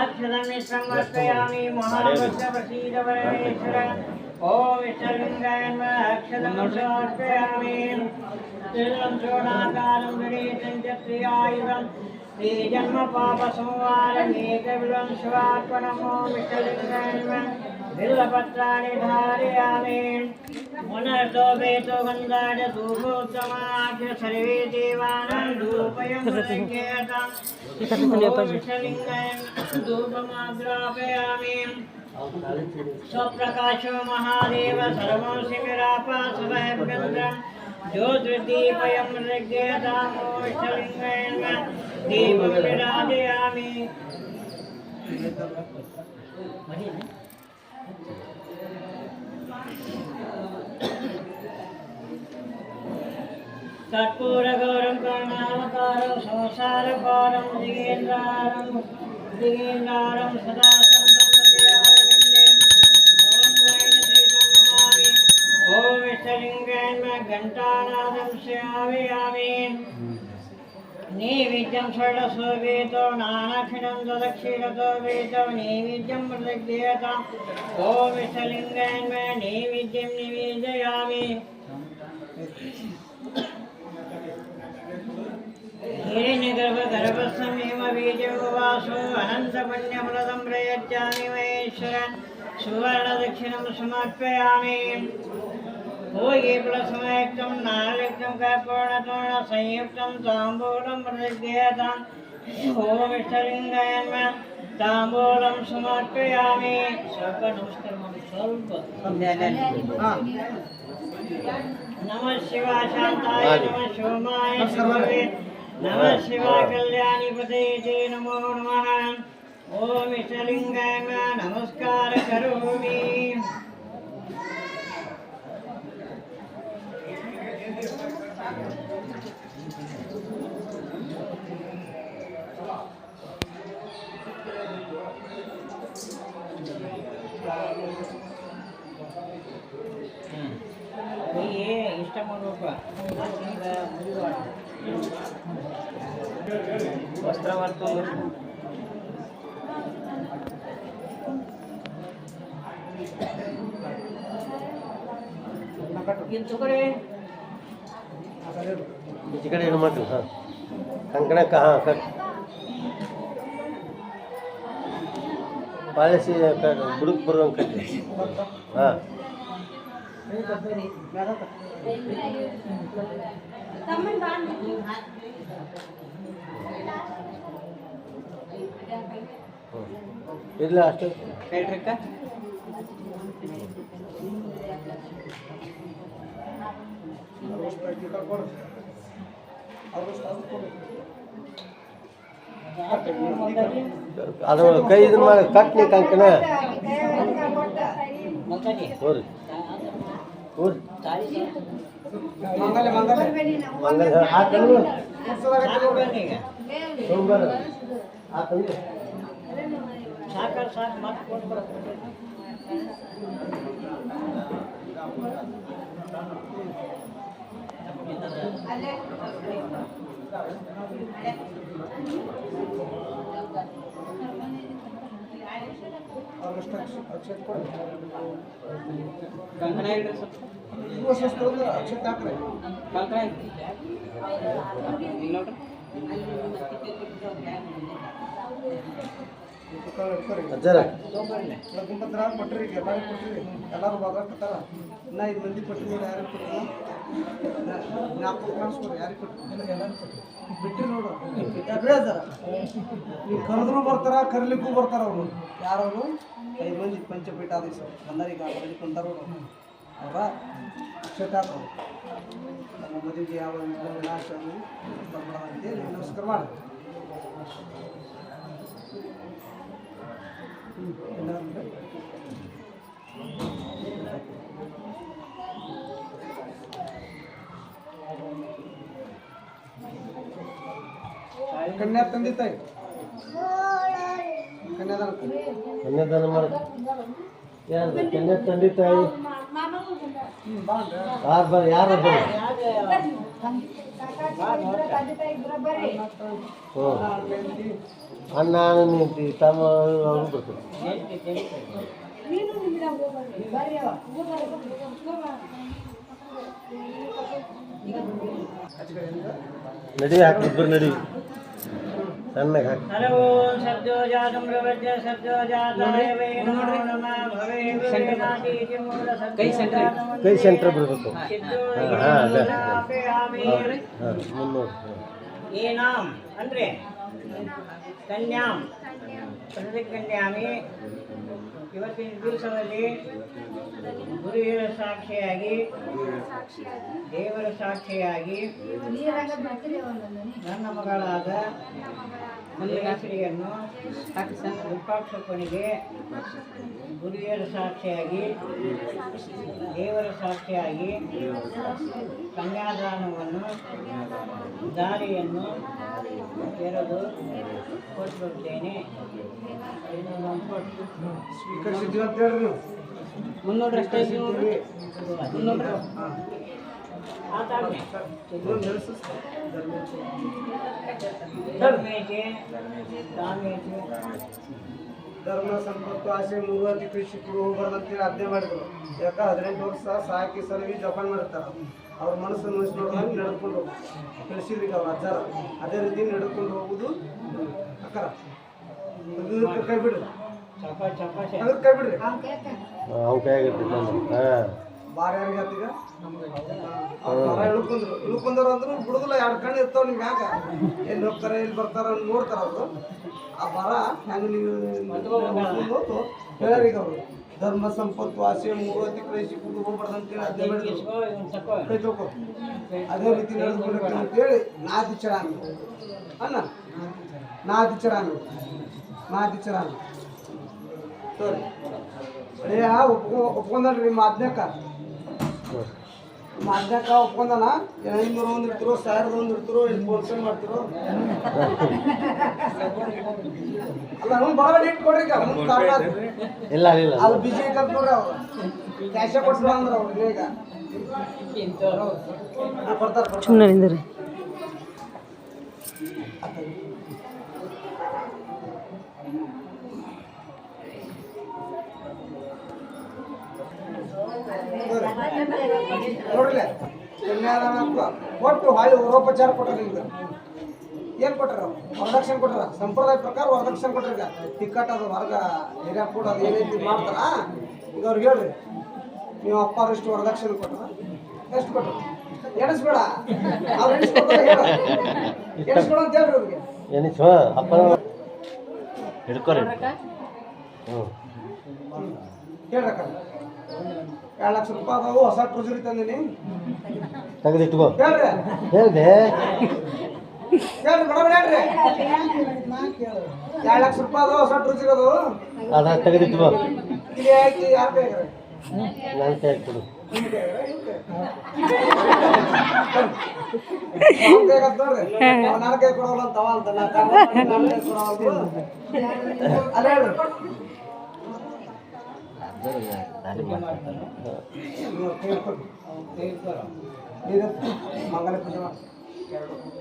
अक्षरमिश्रं वर्तयामि महाभक्तप्रसीदवरेश्वर ॐ इष्टलिङ्गाय नमः अक्षरं समर्पयामि त्रिलं चूडाकारं गणेशं च त्रियायुधं श्रीजन्मपापसंहारमेकविलं शिवार्पणम् ॐ इष्टलिङ्गाय नमः बिल्वपत्राणि धारयामि पुनर्दोपेतो गन्धाय धूपोत्तमाख्य सर्वे देवानां धूपयं प्रज्ञेयताम् धूपमाग्रापयामि स्वप्रकाशो महादेव सर्वशिविरापासवैभ्यन्द्रं ज्योतिर्दीपयं प्रज्ञेयतामोष्टलिङ्गेन दीपं विराजयामि कर्पूरगौरं करुणावतारं संसारपारं दिगेन्द्रारं सदा ॐ इष्टलिङ्गेन घण्टानादं श्रावयामि नैवेद्यं षोडशोपेतो नानाखिलं ददक्षिणतो वेतो नैवेद्यं प्रदक्षेयताम् ॐ इष्टलिङ्गेन नैवेद्यं निवेदयामि हिरण्यगर्भगर्भस्थमेव बीजोवासो अनन्तपुण्यफलदं प्रयच्छामि महेश्वर सुवर्णदक्षिणं समर्पयामि भोगे फलसमयुक्तं नारयुक्तं कर्पूरतोरणसंयुक्तं ताम्बूलं प्रदक्षेयताम् ॐ इष्टलिङ्गाय नमः ताम्बूलं समर्पयामि ಸ್ವಲ್ಪ ನಮಸ್ಕಾರ ಮಾಡಿ ಸ್ವಲ್ಪ नमः शिवाय शान्ताय नमः सोमाय शिवे नमः शिवाय कल्याणीपते ते नमो नमः ॐ इष्टलिङ्गाय नमस्कार करोमि ಇಷ್ಟ ಮಾಡಬೇಕು ವಸ್ತ್ರ ಮಾಡ್ಕೊಂಡು ಕಡೆ ಹೆಣ್ಮಕ್ಳು ಹಾಂ ಕಂಕಣಕ್ಕೆ ಹಾಂ ಕಟ್ ಪಾಲಿಸಿ ಬುಡಕ್ಕೆ ಬರುವಂಗೆ ಕಟ್ಟಿ ಹಾಂ ಇಲ್ಲ ಅಷ್ಟು ಹೇಳ್ರಿಕ್ಕ ಅದು ಕೈ ಇದನ್ನ ಮಾಡಿ ಕಟ್ಲಿ ಕಂಕಣ ಹೋರಿ ಹೋರಿ ಮಂಗಲ ಹಾಕಲು ಸೋಮವಾರ ಹಾಕಲು ಸಾಕರ್ ಸಾಕು ಮತ್ತೆ ಕೊಡ್ತಾರೆ कंकण ಅಜ್ಜರ ಗುಂಪತ್ರ ಕೊಟ್ಟರಿ ಎಲ್ಲರೂ ಕೊಟ್ಟರಿ ಎಲ್ಲರೂ ಭಾಗ ಕೊಟ್ಟಾರ ಇನ್ನ 5 ಮಂದಿ ಕೊಟ್ಟರಿ ಯಾರು ಕೊಟ್ಟರು ಜ್ಞಾಪಕ ಮಾಡಿಸ್ಕೊರಿ ಯಾರಿಗೆ ಕೊಟ್ಟರು ಎಲ್ಲರೂ ಕೊಟ್ಟರು ಬಿಟ್ಟರಿ ನೋಡು ಬೇಜಾರ ನೀವು ಕರೆದ್ರು ಬರ್ತಾರ ಕರಿಲಿಕ್ಕೂ ಬರ್ತಾರ ಅವರು ಯಾರವರು 5 ಮಂದಿ ಪಂಚಪೀಠಾಧೀಶ ಬಂದರಿಗೆ ಅಲ್ಲಿ ಕುಂತಾರ ಅವರ ಅಕ್ಷತಾಕ ನಮ್ಮ ಮದುವೆಗೆ ಯಾವ ವಿನಾಶ ಅಂತೇಳಿ ನಮಸ್ಕಾರ ಮಾಡಿ कन्या ತಂದೆ ತಾಯಿ ಕನ್ಯಾದಾನ ಮಾಡಿ ಯಾರು ಕನ್ಯಾ ತಂದೆ ತಾಯಿ ಯಾರು ಯಾರು ಅಣ್ಣ ನಿಂತು ತಮ್ಮ ಅವರು ಬರ್ತಾರೆ ನಡಿ ಹಾಕಿದ್ರು ನಡಿ ಸಣ್ಣಗೆ ಹಾಕಿ ಹಲವು ಸದ್ಯೋ ಜಾತಂ ಪ್ರವಜ್ಯ ಸದ್ಯೋ ಜಾತಾಯ ವೈ ನಮೋ ನಮಃ ಭವೇ ವೇನಾತೀತಿ ಮೂಲ ಸದ್ಯೋ ಕೈ ಸೆಂಟ್ರ್ ಬಿಡಬೇಕು ಮುನ್ನೂರು ಏನಾಂ ಅಂದ್ರೆ ಕನ್ಯಾಂ ಪ್ರತಿಕನ್ಯಾಮಿ ಇವತ್ತಿನ ದಿವಸದಲ್ಲಿ ಗುರುವಿನ ಸಾಕ್ಷಿಯಾಗಿ ದೇವರ ಸಾಕ್ಷಿಯಾಗಿ ನನ್ನ ಮಗಳಾದ ಮಲ್ಲಿಕಾಶ್ರೀಯನ್ನು ವಿರೂಪಾಕ್ಷಪ್ಪನಿಗೆ ಗುರುವಿನ ಸಾಕ್ಷಿಯಾಗಿ ದೇವರ ಸಾಕ್ಷಿಯಾಗಿ ಕನ್ಯಾದಾನವನ್ನು ದಾರಿಯನ್ನು ತೆರೆದು ಕೊಟ್ಟಿರುತ್ತೇನೆ. ಸ್ವೀಕರಿಸಿದ್ವಿ ಅಂತ ಹೇಳ್ರಿ ನೀವು. ಮುನ್ನೋಡ್ರಷ್ಟೇ ಮುನ್ನೋಡ್ರ ಧರ್ಮೇಶೆ ಧಾಮೇಶೆ ಧರ್ಮ ಸಂಪತ್ತು ಆಸೆ ಮೂವತ್ತು ಕೃಷಿ ಕುರು ಹೋಗ್ಬಾರ್ದಂತೇಳಿ ಆಜ್ಞೆ ಮಾಡಿದ್ರು. ಯಾಕ 18 ವರ್ಷ ಸಾಕಿ ಸಲವಿ ಜಪಾನ್ ಮಾಡಿರ್ತಾರೆ. ಅವ್ರ ಮನಸ್ಸನ್ನು ನೋಡಿದಂಗೆ ನಡ್ಕೊಂಡು ತಿಳಿಸಿದ್ರಿ ಅವ್ರ ಅಜ್ಜಾರ ಅದೇ ರೀತಿ ನಡ್ಕೊಂಡು ಹೋಗುದು ಅಕ್ಕರ ಕೈ ಬಿಡ್ರಿ ಅದಕ್ಕೆ ಕೈ ಬಿಡ್ರಿ ಅವ್ನ ಕೈಯಾಗಿರ್ತೈತೆ ಹಾಂ ಬಾರ ಯಾರಿಗೆ ಆತೀಗ ಇಳ್ಕೊಂಡ್ರು ಅಂದ್ರು ಬಿಡುದಿಲ್ಲ. 2 ಕಣ್ಣು ಇರ್ತಾವ ನಿಮ್ಗೆ ಯಾಕ ಎಲ್ಲಿ ಹೋಗ್ತಾರೆ ಎಲ್ಲಿ ಬರ್ತಾರ ನೋಡ್ತಾರ ಅವರು. ಆ ಬರ ಹೆಂಗ ನೀವು ಹೇಳ್ಯಾರೀಗ ಅವರು ಧರ್ಮ ಸಂಪತ್ತು ಆಸೆ ಮೂವತ್ತಿ ಕಳಿಸಿ ಕುದು ಹೋಗ್ಬಾರ್ದು ಅಂತೇಳಿ ಅದೇ ಕೈ ತಗೋ ಅದೇ ರೀತಿ ನಡೆದುಕೊಳ್ಬೇಕು ಅಂತೇಳಿ ನಾದಿಚರಾನು ಅನ್ನ ನಾದಿಚರಾನು ಸರಿ ಅದೇ ಒಪ್ಕೊಂಡ್ರಿ ನಿಮ್ಮ ಆಜ್ಞಾಕ ಒಪ್ಕೊಂಡನ 500 ಒಂದು ಇರ್ತಿರೋ 1000 ಒಂದು ಇರ್ತಿರೋ ಇಲ್ಲಿ ಫೋನ್ಪೇ ಮಾಡ್ತಿರೋ ಅಲ್ಲ ಅವ್ನು ಬಡ ಇಟ್ಟು ಕೊಡ್ರಿ ಇಲ್ಲ ಇಲ್ಲ ಅದು ಬಿಜಿ ಐತಂತ ನೋಡ್ರಿ ಅವ್ರು ಕ್ಯಾಶ ಕೊಡ್ಸಿಲ್ಲ ಅಂದ್ರೆ ಅವ್ರಿಗೆ ಈಗ ಕೊಡ್ತಾರೆ ಸುಮ್ಮನೆ ನೋಡ್ರಿ ಕನ್ಯಾದಾನ ಕೊಟ್ಟು ಹಾಳಿ ಊರೋಪಚಾರ ಕೊಟ್ಟಾರ ನಿಮ್ಗೆ ಏನು ಕೊಟ್ಟಾರ ವರದಕ್ಷಿಣೆ ಕೊಟ್ಟಾರ ಸಂಪ್ರದಾಯ ಪ್ರಕಾರ ವರದಕ್ಷಿಣೆ ಕೊಟ್ಟಾರ. ಈಗ ಟಿಕ್ಕಟ್ ಅದು ಹೊರಗ ಹಿರಿಯ ಕೂಡ ಅದು ಏನೈತಿ ಮಾಡ್ತಾರ. ಈಗ ಅವ್ರಿಗೆ ಹೇಳ್ರಿ ನೀವು ಅಪ್ಪಾರು ಎಷ್ಟು ವರದಕ್ಷಿಣೆ ಕೊಟ್ಟಾರ ಎಷ್ಟು ಕೊಟ್ಟರು ಎಣಿಸ್ಬೇಡ ಅವ್ರು ಎಣಿಸ್ಕೊಡ್ತಾರೆ ಹೇಳ ಎಣಿಸ್ಬೇಡ ಅಂತ ಹೇಳ್ರಿ ಅವ್ರಿಗೆ ಎನಿಸ್ ಅಪ್ಪ ಹಿಡ್ಕೊರಿ ಹ್ಞೂ ಹೇಳ್ರಕ್ಕ 2 ಲಕ್ಷ ರೂಪಾಯಿ ಅದಾವು ಹೊಸ ಟ್ರೂಜರಿ ತಂದಿನಿ ತೆಗೆದಿಟ್ಕೋ ಹೇಳ್ರಿ ಹೇಳ್ದೆ ಹೇಳ್ರಿ ಬಡಬಡ ಹೇಳ್ರಿ 2 ಲಕ್ಷ ರೂಪಾಯಿ ಅದಾವು ಹೊಸ ಟ್ರೂಜರಿ ಅದಾವು ಅದ ತೆಗೆದಿಟ್ಕೋ ಇಲ್ಲಿ ಹಾಕಿ ಯಾರು ಬೇಕಾರೆ ನನ್ನ ಕೈ ಕೊಡು ನೋಡ್ರಿ ನನ್ನ ಕೈ ಕೊಡೋಲ್ಲ ಅಂತ ಅಂತ ನನ್ನ ಕೈ ಕೊಡೋಲ್ಲ ಅಲ್ಲ ಹೇಳ್ರಿ ಮಂಗಲ ಪೂಜೆ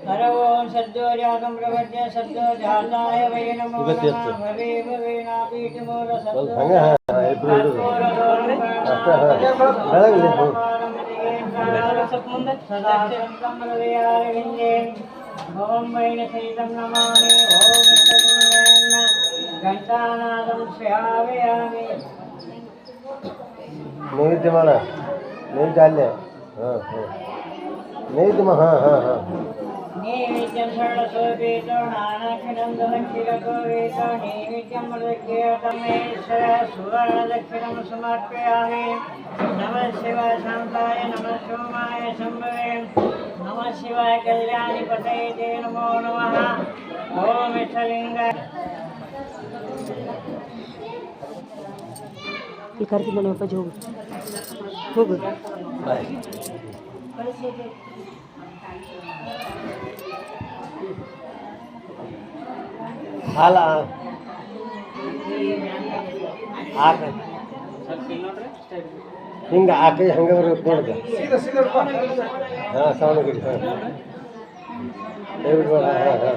ಹರವೋ ಸದ್ಯೋ ಜಾತಂ ಪ್ರವಜ್ಯ ಸದ್ಯೋ ಜಾತಾಯ ವೈ ನಮೋ ನಮಃ ಭವೇ ವೇನಾತೀತಿ ಮೂಲ ಸದ್ಯೋ ಓಂ ವೈನ ಸಹಿತಂ ನಮಾಮಿ ಓಂ ಘಂಟಾನಾದಂ ಶ್ರಾವಯಾಮಿ. ನೈವೇದ್ಯ ಮಾಡ ನೈವೇದ್ಯ ಅಲ್ಲೇ ಹಾಂ ಹಾಂ ನೈವೇದ್ಯ ಹಾಂ ಹಾಂ ಹಾಂ ನೈವೇದ್ಯಂ ಷೋಡಶೋಪೇತೋ ನಾನಾಕ್ಷರಂ ದಕ್ಷಿಣಕೋಪೇತೋ ನೈವೇದ್ಯಂ ಮೃಗೇತಮೇಶ್ವರ ಸುವರ್ಣದಕ್ಷಿಣಂ ಸಮರ್ಪಯಾಮಿ. ನಮಃ ಶಿವಾಯ ಶಾಂತಾಯ ನಮಃ ಸೋಮಾಯ ಶಂಭವೇ ನಮಃ ಶಿವಾಯ ಕಲ್ಯಾಣಿ ಪತಯೇ ನಮೋ ನಮಃ. ಓಂ ಇಷ್ಟಲಿಂಗ ಈ ಕಾರ್ತಿಕ್ ಮನೆ ಅಪ್ಪಾಜಿ ಹೋಗು ಹಾಲ ಹಾಕ ಹಿಂಗೆ ಆ ಕೈ ಹಂಗೆ ಬರ್ಬೇಕು ನೋಡಿದೆ ಸೀದಾ ಸೀದಾ ಇಡ್ಕೊ. ಹಾಂ ಸೌಂಡ್ ಬಿಡಿ ಹಾಂ ದಯವಿಟ್ಟು ಹಾಂ ಹಾಂ ಹಾಂ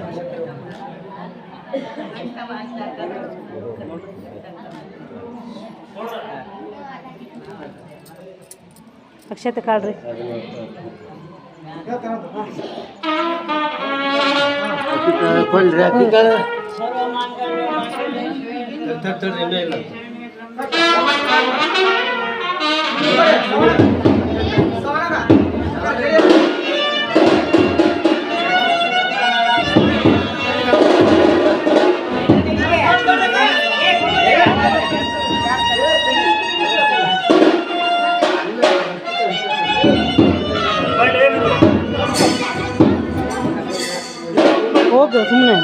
ಅಕ್ಷತೆ ಕಾಳ್ರಿ ಕೊಡ್ರಿ ಅಕ್ಕಿ ಕಾಳು ಸರ್ವಮಾಂಗಲ್ಯ ಮಾಂಗಲ್ಯ ಶಿವೆ ತಡ್ರಿ ಇನ್ನೂ ಇಲ್ಲ ಹೋಗು ಸುಮ್ಮನೆ